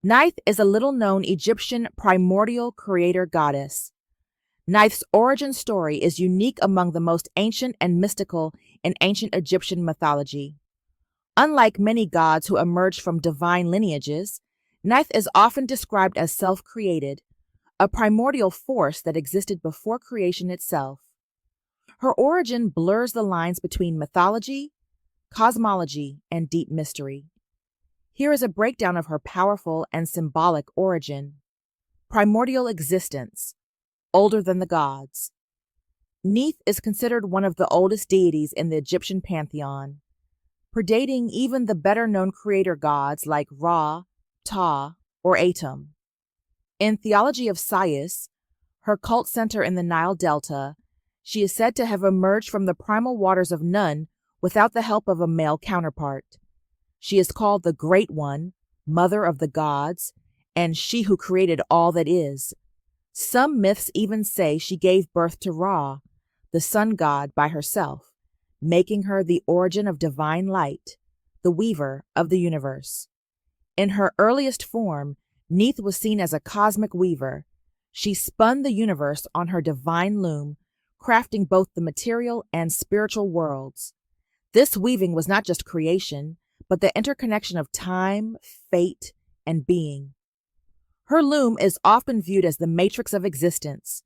Neith is a little-known Egyptian primordial creator goddess. Neith's origin story is unique among the most ancient and mystical in ancient Egyptian mythology. Unlike many gods who emerged from divine lineages, Neith is often described as self-created, a primordial force that existed before creation itself. Her origin blurs the lines between mythology, cosmology, and deep mystery. Here is a breakdown of her powerful and symbolic origin. Primordial existence, older than the gods. Neith is considered one of the oldest deities in the Egyptian pantheon, predating even the better-known creator gods like Ra, Ptah, or Atum. In Theology of Sais, her cult center in the Nile Delta, she is said to have emerged from the primal waters of Nun without the help of a male counterpart. She is called the Great One, Mother of the Gods, and she who created all that is. Some myths even say she gave birth to Ra, the sun god, by herself, making her the origin of divine light, the weaver of the universe. In her earliest form, Neith was seen as a cosmic weaver. She spun the universe on her divine loom, crafting both the material and spiritual worlds. This weaving was not just creation, but the interconnection of time, fate, and being. Her loom is often viewed as the matrix of existence,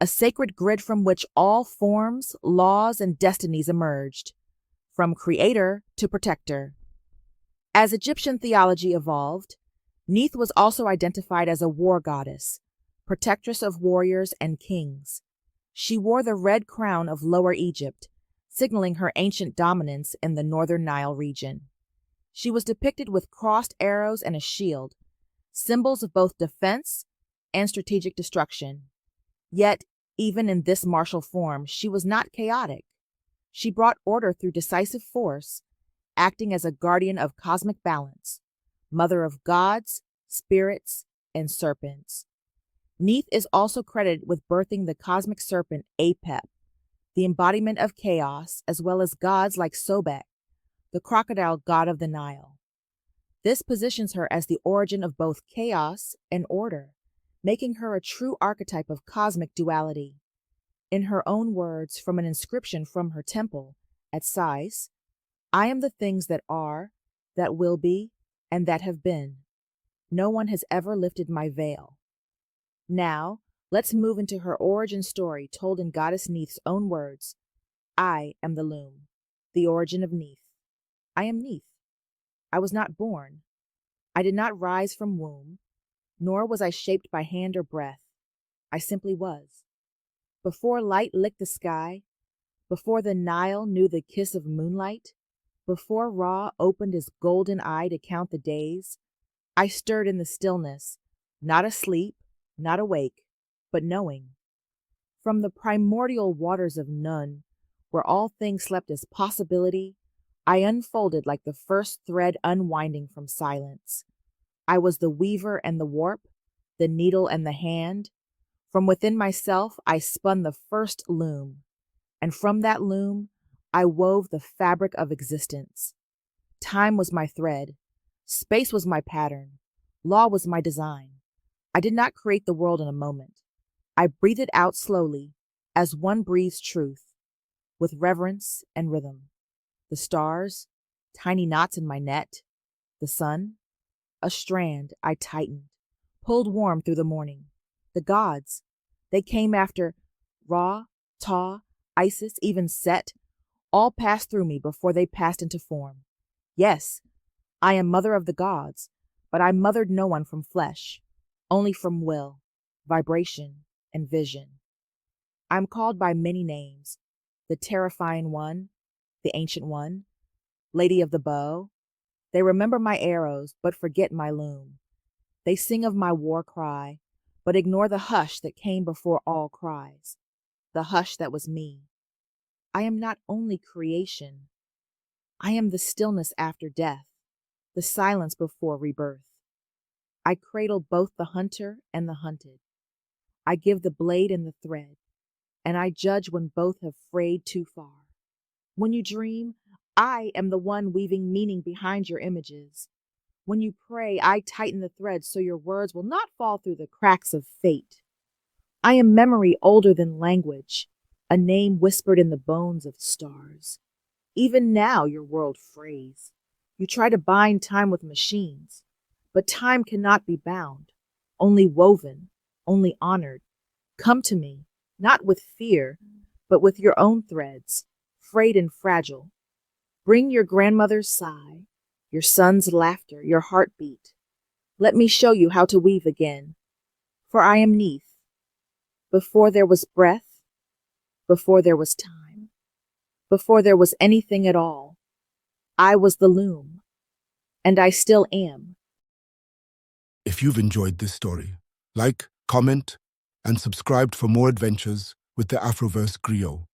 a sacred grid from which all forms, laws, and destinies emerged, from creator to protector. As Egyptian theology evolved, Neith was also identified as a war goddess, protectress of warriors and kings. She wore the red crown of Lower Egypt, signaling her ancient dominance in the northern Nile region. She was depicted with crossed arrows and a shield, symbols of both defense and strategic destruction. Yet, even in this martial form, she was not chaotic. She brought order through decisive force, acting as a guardian of cosmic balance, mother of gods, spirits, and serpents. Neith is also credited with birthing the cosmic serpent Apep, the embodiment of chaos, as well as gods like Sobek, the crocodile god of the Nile. This positions her as the origin of both chaos and order, making her a true archetype of cosmic duality. In her own words from an inscription from her temple at Sais, "I am the things that are, that will be, and that have been. No one has ever lifted my veil." Now, let's move into her origin story told in Goddess Neith's own words. I am the loom, the origin of Neith. I am Neith. I was not born. I did not rise from womb, nor was I shaped by hand or breath. I simply was. Before light licked the sky, before the Nile knew the kiss of moonlight, before Ra opened his golden eye to count the days, I stirred in the stillness, not asleep, not awake, but knowing. From the primordial waters of Nun, where all things slept as possibility, I unfolded like the first thread unwinding from silence. I was the weaver and the warp, the needle and the hand. From within myself, I spun the first loom, and from that loom, I wove the fabric of existence. Time was my thread, space was my pattern, law was my design. I did not create the world in a moment. I breathed it out slowly, as one breathes truth, with reverence and rhythm. The stars, tiny knots in my net. The sun, a strand I tightened, pulled warm through the morning. The gods, they came after Ra, Ptah, Isis, even Set, all passed through me before they passed into form. Yes, I am mother of the gods, but I mothered no one from flesh, only from will, vibration, and vision. I'm called by many names, the terrifying one, the ancient one, Lady of the Bow. They remember my arrows, but forget my loom. They sing of my war cry, but ignore the hush that came before all cries, the hush that was me. I am not only creation. I am the stillness after death, the silence before rebirth. I cradle both the hunter and the hunted. I give the blade and the thread, and I judge when both have frayed too far. When you dream, I am the one weaving meaning behind your images. When you pray, I tighten the threads so your words will not fall through the cracks of fate. I am memory older than language, a name whispered in the bones of stars. Even now your world frays. You try to bind time with machines, but time cannot be bound, only woven, only honored. Come to me, not with fear, but with your own threads, frayed and fragile. Bring your grandmother's sigh, your son's laughter, your heartbeat. Let me show you how to weave again. For I am Neith. Before there was breath, before there was time, before there was anything at all, I was the loom, and I still am. If you've enjoyed this story, like, comment, and subscribe for more adventures with the Afroverse Griot.